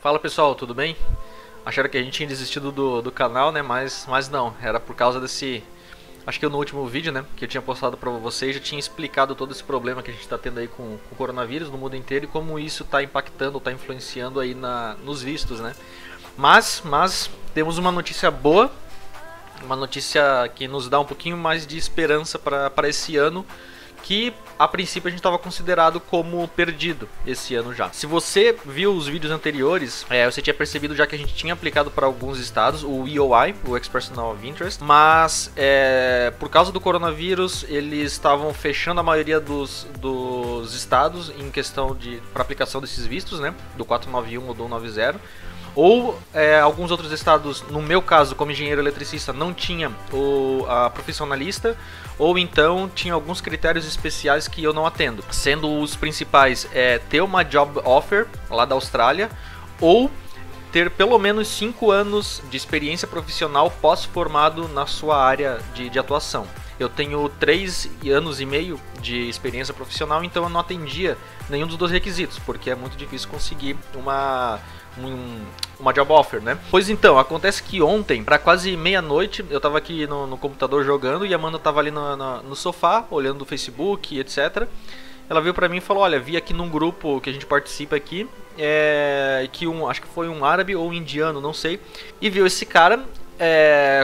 Fala pessoal, tudo bem? Acharam que a gente tinha desistido do canal, né? Mas não, era por causa desse. Acho que eu no último vídeo, né? Que eu tinha postado pra vocês, já tinha explicado todo esse problema que a gente tá tendo aí com o coronavírus no mundo inteiro e como isso tá impactando, tá influenciando aí nos vistos, né? Mas temos uma notícia boa, uma notícia que nos dá um pouquinho mais de esperança para esse ano, que a princípio a gente estava considerado como perdido esse ano já. Se você viu os vídeos anteriores, você tinha percebido já que a gente tinha aplicado para alguns estados o EOI, o Expression of Interest, mas por causa do coronavírus eles estavam fechando a maioria dos estados em questão de para aplicação desses vistos, né, do 491 ou do 190. Ou alguns outros estados, no meu caso, como engenheiro eletricista, não tinha a profissionalista, ou então tinha alguns critérios especiais que eu não atendo. Sendo os principais ter uma job offer lá da Austrália, ou ter pelo menos 5 anos de experiência profissional pós-formado na sua área de atuação. Eu tenho 3 anos e meio de experiência profissional, então eu não atendia nenhum dos dois requisitos, porque é muito difícil conseguir uma job offer, né? Pois então, acontece que ontem, para quase meia-noite, eu tava aqui no computador jogando e a Amanda tava ali no sofá, olhando o Facebook, etc. Ela veio pra mim e falou, olha, vi aqui num grupo que a gente participa aqui, que acho que foi um árabe ou um indiano, não sei, e viu esse cara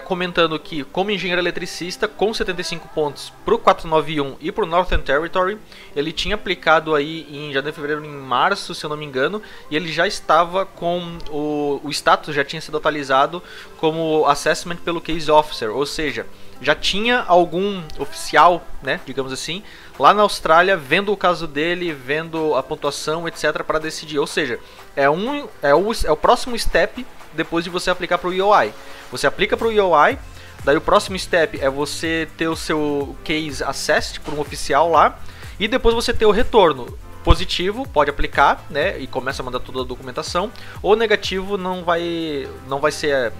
comentando que, como engenheiro eletricista, com 75 pontos pro 491 e pro Northern Territory, ele tinha aplicado aí em janeiro, fevereiro, em março, se eu não me engano, e ele já estava com o status, já tinha sido atualizado como Assessment pelo Case Officer, ou seja, já tinha algum oficial, né, digamos assim, lá na Austrália, vendo o caso dele, vendo a pontuação, etc, para decidir, ou seja, é o próximo step depois de você aplicar para o EOI. Você aplica para o EOI, daí o próximo step é você ter o seu case assessed por um oficial lá, e depois você ter o retorno positivo, pode aplicar, né, e começa a mandar toda a documentação, ou negativo não vai ser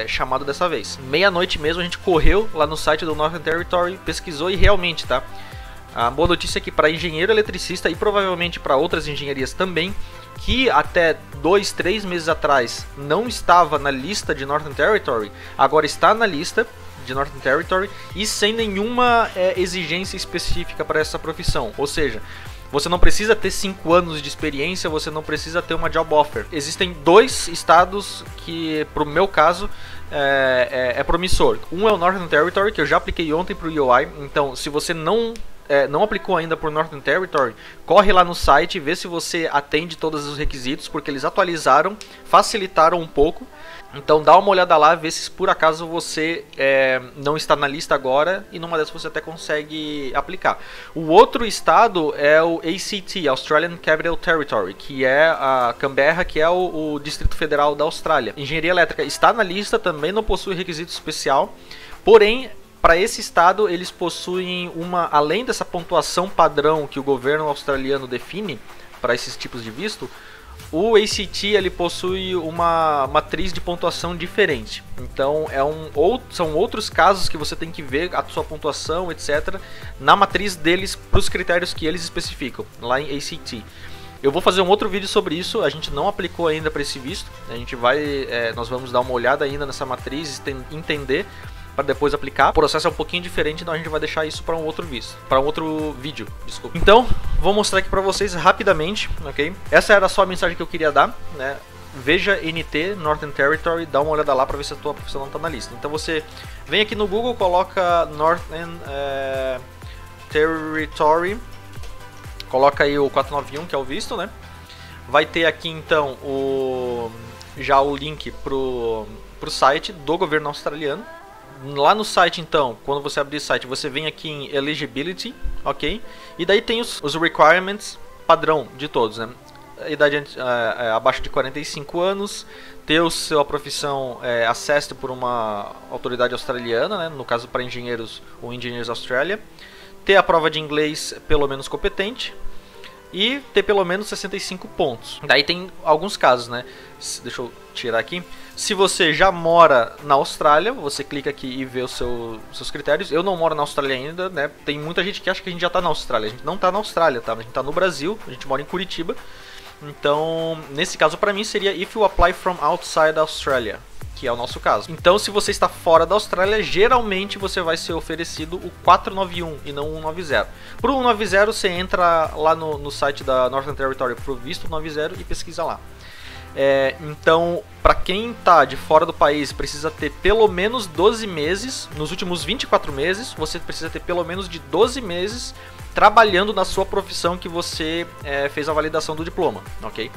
chamado dessa vez. Meia-noite mesmo a gente correu lá no site do Northern Territory, pesquisou e realmente, tá? A boa notícia é que para engenheiro eletricista e provavelmente para outras engenharias também, que até 2, 3 meses atrás não estava na lista de Northern Territory, agora está na lista de Northern Territory e sem nenhuma exigência específica para essa profissão. Ou seja, você não precisa ter 5 anos de experiência, você não precisa ter uma job offer. Existem 2 estados que, pro meu caso, é promissor. Um é o Northern Territory, que eu já apliquei ontem para o EOI, então se você não aplicou ainda por Northern Territory, corre lá no site e vê se você atende todos os requisitos, porque eles atualizaram, facilitaram um pouco. Então dá uma olhada lá, vê se por acaso você não está na lista agora e numa dessas você até consegue aplicar. O outro estado é o ACT, Australian Capital Territory, que é a Canberra, que é o Distrito Federal da Austrália. Engenharia elétrica está na lista, também não possui requisito especial, porém para esse estado eles possuem além dessa pontuação padrão que o governo australiano define para esses tipos de visto, o ACT ele possui uma matriz de pontuação diferente. Então são outros casos que você tem que ver a sua pontuação, etc, na matriz deles para os critérios que eles especificam lá em ACT. Eu vou fazer um outro vídeo sobre isso, a gente não aplicou ainda para esse visto, nós vamos dar uma olhada ainda nessa matriz, entender para depois aplicar. O processo é um pouquinho diferente, então a gente vai deixar isso para um outro vídeo, desculpa. Então, vou mostrar aqui para vocês rapidamente, ok? Essa era só a mensagem que eu queria dar, né? Veja NT, Northern Territory, dá uma olhada lá para ver se a tua profissão não está na lista. Então você vem aqui no Google, coloca Northern Territory, coloca aí o 491, que é o visto, né? Vai ter aqui então já o link pro site do governo australiano. Lá no site, então, quando você abrir o site, você vem aqui em Eligibility, ok? E daí tem os requirements padrão de todos, né? Idade abaixo de 45 anos, ter a sua profissão assessed por uma autoridade australiana, né? No caso para engenheiros ou Engineers Australia, ter a prova de inglês pelo menos competente e ter pelo menos 65 pontos. Daí tem alguns casos, né? Deixa eu tirar aqui. Se você já mora na Austrália, você clica aqui e vê os seus critérios. Eu não moro na Austrália ainda, né? Tem muita gente que acha que a gente já está na Austrália. A gente não está na Austrália, tá? A gente está no Brasil, a gente mora em Curitiba. Então, nesse caso para mim seria if you apply from outside Australia, que é o nosso caso. Então, se você está fora da Austrália, geralmente você vai ser oferecido o 491 e não o 190. Para o 190, você entra lá no site da Northern Territory pro visto 190 e pesquisa lá. Então, para quem está de fora do país, precisa ter pelo menos 12 meses, nos últimos 24 meses, você precisa ter pelo menos de 12 meses trabalhando na sua profissão que você fez a validação do diploma, ok?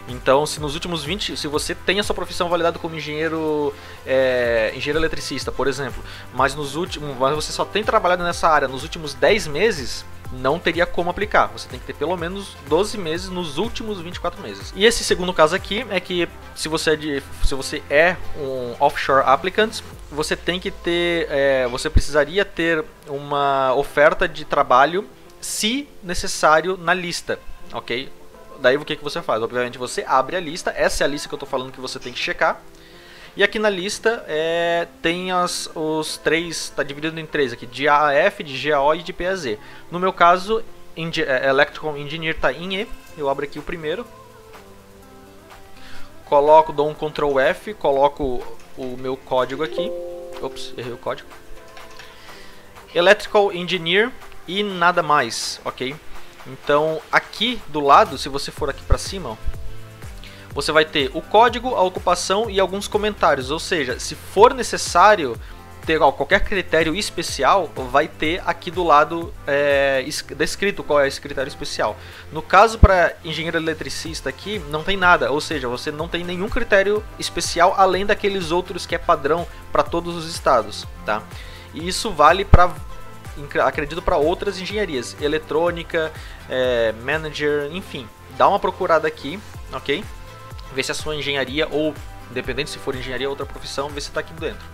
Então, se nos últimos 20, se você tem a sua profissão validada como engenheiro eletricista, por exemplo, mas você só tem trabalhado nessa área nos últimos 10 meses, não teria como aplicar. Você tem que ter pelo menos 12 meses nos últimos 24 meses. E esse segundo caso aqui é que se você é um offshore applicant, você tem que ter, você precisaria ter uma oferta de trabalho, se necessário, na lista, ok? Daí o que você faz? Obviamente você abre a lista, essa é a lista que eu estou falando que você tem que checar. E aqui na lista tem os três, está dividido em três aqui, de AAF, de GAO e de PAZ. No meu caso, Electrical Engineer está em E, eu abro aqui o primeiro. Dou um Ctrl F, coloco o meu código aqui. Ops, errei o código. Electrical Engineer e nada mais, ok? Então aqui do lado, se você for aqui para cima, ó, você vai ter o código, a ocupação e alguns comentários. Ou seja, se for necessário ter qualquer critério especial, vai ter aqui do lado descrito qual é esse critério especial. No caso, para engenheiro eletricista aqui, não tem nada. Ou seja, você não tem nenhum critério especial além daqueles outros que é padrão para todos os estados, tá? E isso vale para, acredito, para outras engenharias, eletrônica, manager, enfim. Dá uma procurada aqui, ok? Ver se a sua engenharia, ou independente se for engenharia ou outra profissão, ver se está aqui dentro.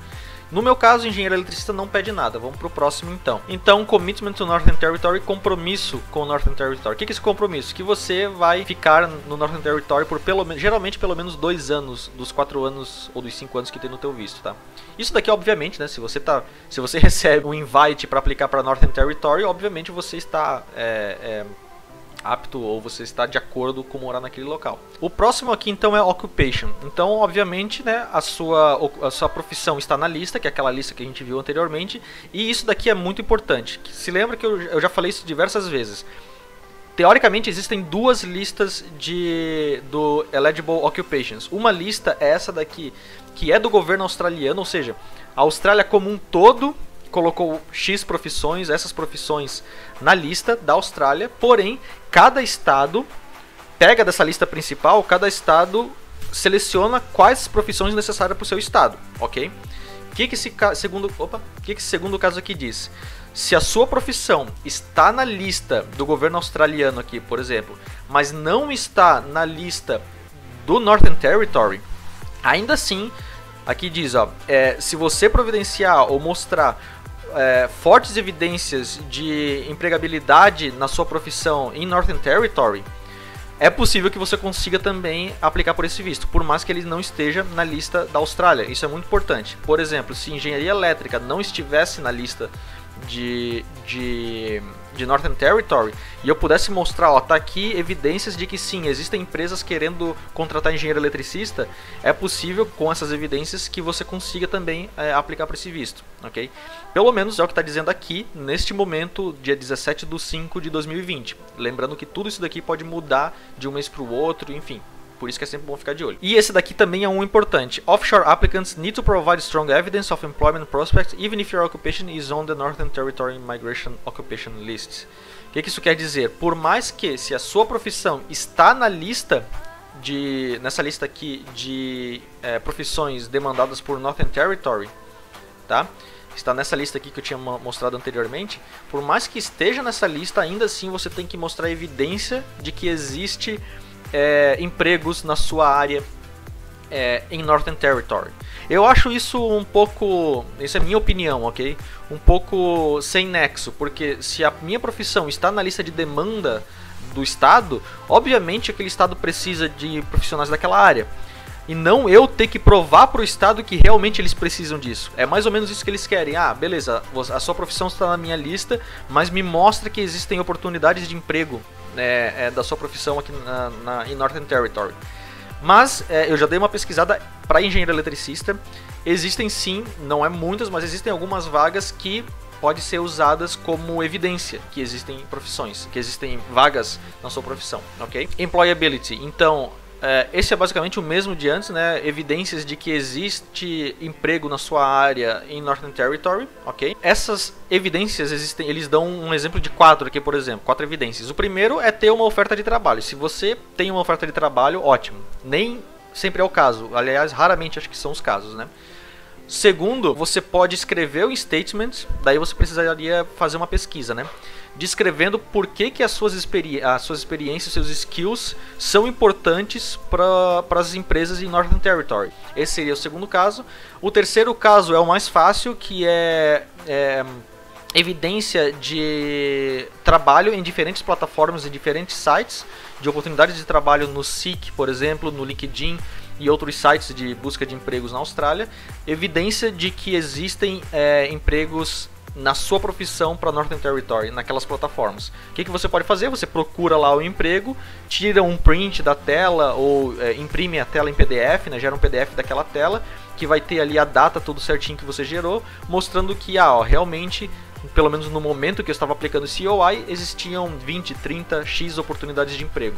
No meu caso, engenheiro eletricista não pede nada. Vamos para o próximo então. Então, Commitment to Northern Territory, compromisso com o Northern Territory. O que é esse compromisso? Que você vai ficar no Northern Territory por geralmente pelo menos 2 anos dos 4 anos ou dos 5 anos que tem no teu visto, tá? Isso daqui, obviamente, né? Se você recebe um invite para aplicar para Northern Territory, obviamente você está apto, ou você está de acordo com morar naquele local. O próximo aqui então é Occupation. Então, obviamente, né, a sua profissão está na lista, que é aquela lista que a gente viu anteriormente, e isso daqui é muito importante. Se lembra que eu já falei isso diversas vezes. Teoricamente existem 2 listas do Eligible Occupations. Uma lista é essa daqui, que é do governo australiano, ou seja, a Austrália como um todo colocou X profissões, essas profissões na lista da Austrália, porém, cada estado pega dessa lista principal, cada estado seleciona quais profissões necessárias para o seu estado, ok? O que esse segundo caso aqui diz? Se a sua profissão está na lista do governo australiano aqui, por exemplo, mas não está na lista do Northern Territory, ainda assim, aqui diz, ó, se você providenciar ou mostrar fortes evidências de empregabilidade na sua profissão em Northern Territory, é possível que você consiga também aplicar por esse visto, por mais que ele não esteja na lista da Austrália. Isso é muito importante. Por exemplo, se engenharia elétrica não estivesse na lista de Northern Territory e eu pudesse mostrar, ó, tá aqui evidências de que sim, existem empresas querendo contratar engenheiro eletricista, é possível com essas evidências que você consiga também aplicar para esse visto, ok? Pelo menos é o que está dizendo aqui, neste momento, dia 17/5/2020. Lembrando que tudo isso daqui pode mudar de um mês para o outro, enfim. Por isso que é sempre bom ficar de olho. E esse daqui também é um importante. Offshore applicants need to provide strong evidence of employment prospects even if your occupation is on the Northern Territory Migration Occupation List. O que isso quer dizer? Por mais que, se a sua profissão está na lista nessa lista aqui de profissões demandadas por Northern Territory, tá? Está nessa lista aqui que eu tinha mostrado anteriormente. Por mais que esteja nessa lista, ainda assim você tem que mostrar evidência de que existe empregos na sua área em Northern Territory. Eu acho isso um pouco, isso é minha opinião, ok? Um pouco sem nexo, porque se a minha profissão está na lista de demanda do estado, obviamente aquele estado precisa de profissionais daquela área. e não eu ter que provar para o Estado que realmente eles precisam disso. É mais ou menos isso que eles querem. Ah, beleza, a sua profissão está na minha lista, mas me mostra que existem oportunidades de emprego da sua profissão aqui em Northern Territory. Mas eu já dei uma pesquisada para engenheiro eletricista. Existem sim, não é muitas, mas existem algumas vagas que podem ser usadas como evidência que existem profissões, que existem vagas na sua profissão, ok? Employability, então, esse é basicamente o mesmo de antes, né? Evidências de que existe emprego na sua área em Northern Territory, ok? Essas evidências existem, eles dão um exemplo de 4 aqui, por exemplo, 4 evidências. O primeiro é ter uma oferta de trabalho. Se você tem uma oferta de trabalho, ótimo. Nem sempre é o caso, aliás, raramente acho que são os casos, né? Segundo, você pode escrever o statement, daí você precisaria fazer uma pesquisa, né? Descrevendo por que as suas experiências, seus skills são importantes para as empresas em Northern Territory. Esse seria o segundo caso. O terceiro caso é o mais fácil, que é evidência de trabalho em diferentes plataformas, em diferentes sites, de oportunidades de trabalho no Seek, por exemplo, no LinkedIn e outros sites de busca de empregos na Austrália. Evidência de que existem empregos na sua profissão para Northern Territory, naquelas plataformas. O que você pode fazer? Você procura lá o emprego, tira um print da tela ou imprime a tela em PDF, né? Gera um PDF daquela tela, que vai ter ali a data tudo certinho que você gerou, mostrando que realmente, pelo menos no momento que eu estava aplicando esse UI, existiam 20, 30, X oportunidades de emprego.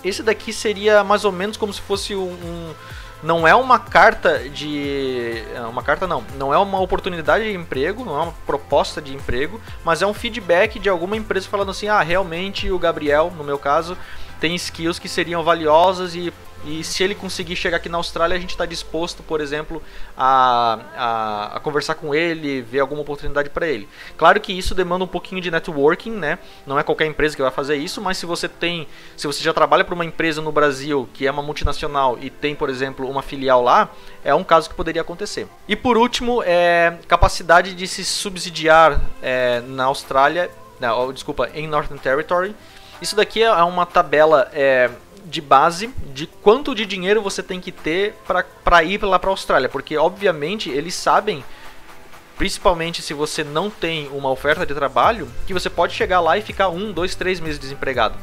Esse daqui seria mais ou menos como se fosse não é uma carta de... Não é uma oportunidade de emprego, não é uma proposta de emprego, mas é um feedback de alguma empresa falando assim, realmente o Gabriel, no meu caso, tem skills que seriam valiosas e se ele conseguir chegar aqui na Austrália, a gente está disposto, por exemplo, a conversar com ele, ver alguma oportunidade para ele. Claro que isso demanda um pouquinho de networking, né? Não é qualquer empresa que vai fazer isso, mas se você já trabalha para uma empresa no Brasil que é uma multinacional e tem, por exemplo, uma filial lá, é um caso que poderia acontecer. E por último, capacidade de se subsidiar na Austrália, em Northern Territory. Isso daqui é uma tabela de base de quanto de dinheiro você tem que ter para ir lá para a Austrália, porque obviamente eles sabem, principalmente se você não tem uma oferta de trabalho, que você pode chegar lá e ficar 1, 2, 3 meses desempregado.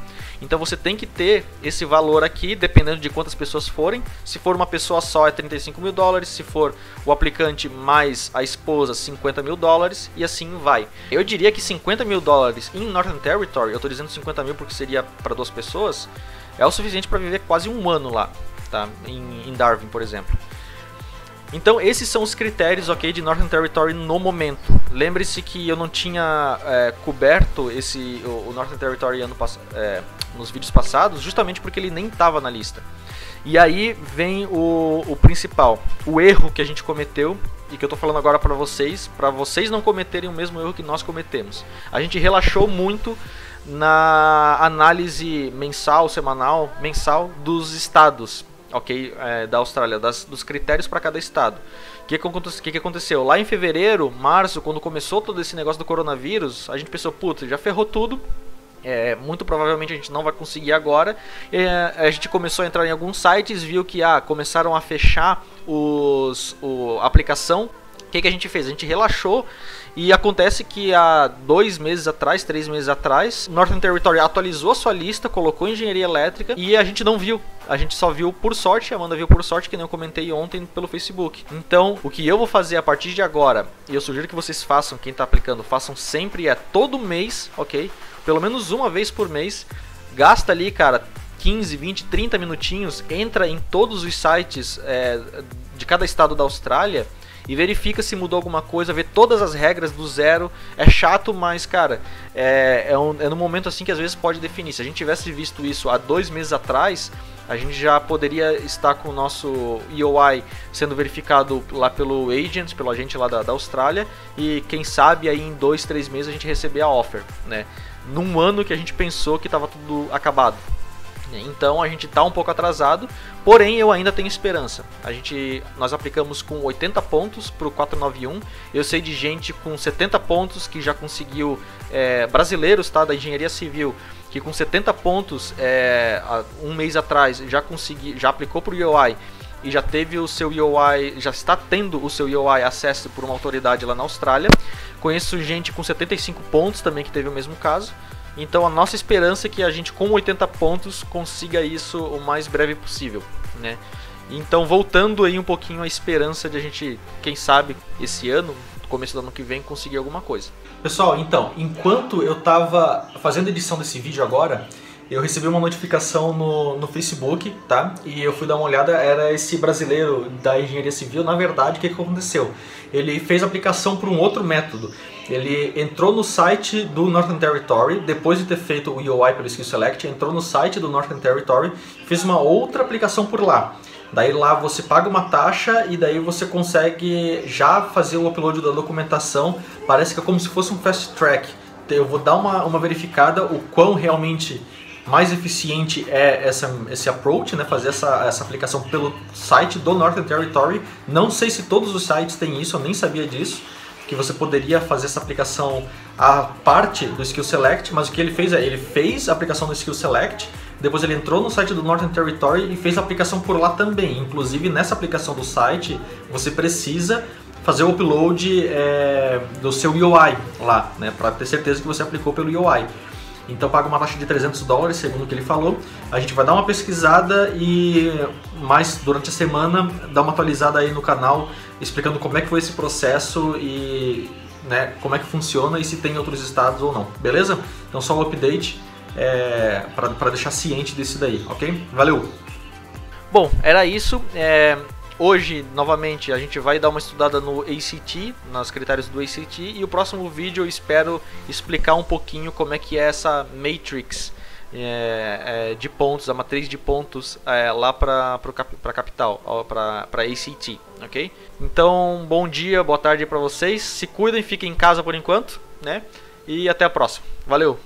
Então você tem que ter esse valor aqui, dependendo de quantas pessoas forem. Se for uma pessoa só é $35 mil, se for o aplicante mais a esposa, $50 mil, e assim vai. Eu diria que $50 mil em Northern Territory, eu estou dizendo 50 mil porque seria para 2 pessoas, é o suficiente para viver quase um ano lá, tá? Em Darwin, por exemplo. Então esses são os critérios, ok, de Northern Territory no momento. Lembre-se que eu não tinha coberto o Northern Territory nos vídeos passados, justamente porque ele nem estava na lista. E aí vem o principal, o erro que a gente cometeu e que eu estou falando agora para vocês não cometerem o mesmo erro que nós cometemos. A gente relaxou muito na análise mensal dos estados, ok, da Austrália, dos critérios para cada estado. O que aconteceu? Lá em fevereiro, março, quando começou todo esse negócio do coronavírus, a gente pensou, putz, já ferrou tudo, muito provavelmente a gente não vai conseguir agora. A gente começou a entrar em alguns sites, viu que começaram a fechar a aplicação. O que a gente fez? A gente relaxou. E acontece que há 2 meses atrás, 3 meses atrás, Northern Territory atualizou a sua lista, colocou engenharia elétrica e a gente não viu. A gente só viu por sorte, a Amanda viu por sorte, que nem eu comentei ontem pelo Facebook. Então, o que eu vou fazer a partir de agora, e eu sugiro que vocês façam, quem está aplicando, façam sempre, todo mês, ok? Pelo menos uma vez por mês, gasta ali, cara, 15, 20, 30 minutinhos, entra em todos os sites de cada estado da Austrália e verifica se mudou alguma coisa, vê todas as regras do zero. É chato, mas cara, é no momento assim que às vezes pode definir. Se a gente tivesse visto isso há 2 meses atrás, a gente já poderia estar com o nosso EOI sendo verificado lá pelo agente lá da Austrália, e quem sabe aí em 2, 3 meses a gente receber a offer, né? Num ano que a gente pensou que estava tudo acabado. Então a gente está um pouco atrasado, porém eu ainda tenho esperança. Nós aplicamos com 80 pontos para o 491. Eu sei de gente com 70 pontos que já conseguiu, brasileiros, tá, da engenharia civil, que com 70 pontos, um mês atrás já aplicou para o EOI e já teve o seu EOI, já está tendo o seu EOI acesso por uma autoridade lá na Austrália. Conheço gente com 75 pontos também que teve o mesmo caso. Então a nossa esperança é que a gente com 80 pontos consiga isso o mais breve possível, né? Então voltando aí um pouquinho a esperança de a gente, quem sabe, esse ano, começo do ano que vem, conseguir alguma coisa. Pessoal, então, enquanto eu estava fazendo a edição desse vídeo agora, eu recebi uma notificação no Facebook, tá? E eu fui dar uma olhada, era esse brasileiro da engenharia civil. Na verdade, o que aconteceu? Ele fez a aplicação por um outro método. Ele entrou no site do Northern Territory, depois de ter feito o EOI pelo Skill Select, entrou no site do Northern Territory, fez uma outra aplicação por lá. Daí lá você paga uma taxa e daí você consegue já fazer o upload da documentação. Parece que é como se fosse um fast track. Eu vou dar uma verificada o quão realmente mais eficiente é esse approach, né? Fazer essa aplicação pelo site do Northern Territory. Não sei se todos os sites têm isso, eu nem sabia disso, que você poderia fazer essa aplicação à parte do Skill Select, mas o que ele fez é, ele fez a aplicação do Skill Select, depois ele entrou no site do Northern Territory e fez a aplicação por lá também. Inclusive nessa aplicação do site, você precisa fazer o upload do seu EOI lá, né? Para ter certeza que você aplicou pelo EOI. Então paga uma taxa de $300, segundo o que ele falou. A gente vai dar uma pesquisada e mais durante a semana dar uma atualizada aí no canal, explicando como é que foi esse processo e, né, como é que funciona e se tem em outros estados ou não. Beleza? Então só um update para deixar ciente desse daí, ok? Valeu! Bom, era isso. Hoje, novamente, a gente vai dar uma estudada no ACT, nos critérios do ACT, e o próximo vídeo eu espero explicar um pouquinho como é que é essa matrix de pontos, a matriz de pontos lá para a capital, para ACT, ok? Então, bom dia, boa tarde para vocês, se cuidem, fiquem em casa por enquanto, né? E até a próxima. Valeu!